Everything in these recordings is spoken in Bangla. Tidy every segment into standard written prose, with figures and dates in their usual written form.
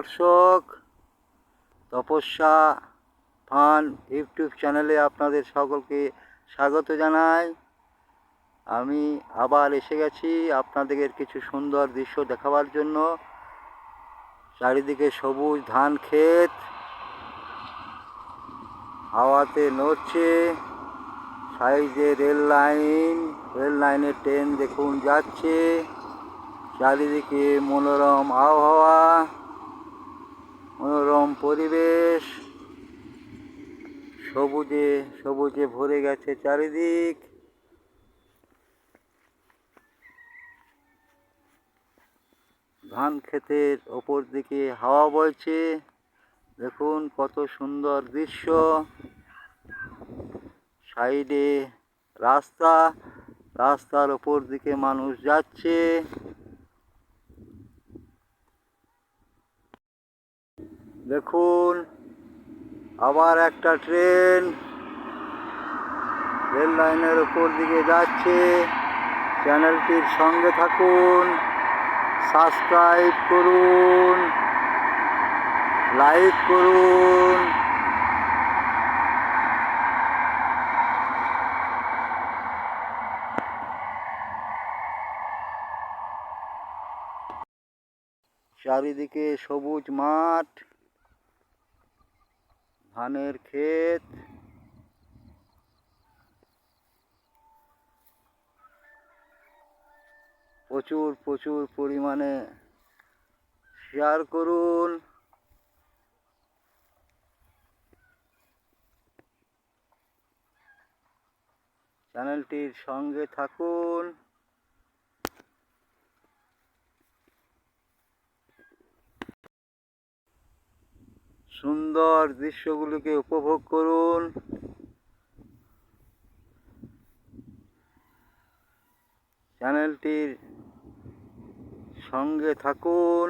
দর্শক, তপস্যা ফান ইউটিউব চ্যানেলে আপনাদের সকলকে স্বাগত জানাই। আমি আবার এসে গেছি আপনাদের কিছু সুন্দর দৃশ্য দেখাবার জন্য। চারিদিকে সবুজ ধান ক্ষেত হাওয়াতে নড়ছে, সাইডে রেল লাইনের ট্রেন দেখুন যাচ্ছে। চারিদিকে মনোরম আবহাওয়া, মনোরম পরিবেশ, সবুজে সবুজে ভরে গেছে চারিদিক। ধান ক্ষেতের ওপর দিকে হাওয়া বইছে, দেখুন কত সুন্দর দৃশ্য। সাইডে রাস্তার ওপর দিকে মানুষ যাচ্ছে। দেখুন আবার একটা ট্রেন রেল লাইনের ওপর দিকে যাচ্ছে। চ্যানেলটির সঙ্গে থাকুন, সাবস্ক্রাইব করুন, লাইক করুন। চারিদিকে সবুজ মাঠ, ধানের ক্ষেত। প্রচুর পরিমাণে শেয়ার করুন। চ্যানেলটির সঙ্গে থাকুন। সুন্দর দৃশ্যগুলোকে উপভোগ করুন। চ্যানেলটির সঙ্গে থাকুন।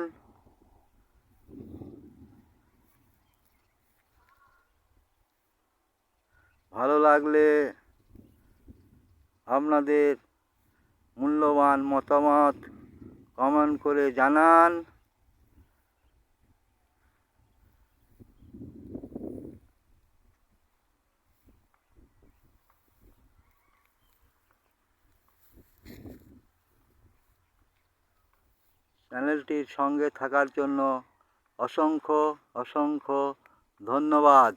ভালো লাগলে আপনাদের মূল্যবান মতামত কমেন্ট করে জানান। চ্যানেলটির সঙ্গে থাকার জন্য অসংখ্য ধন্যবাদ।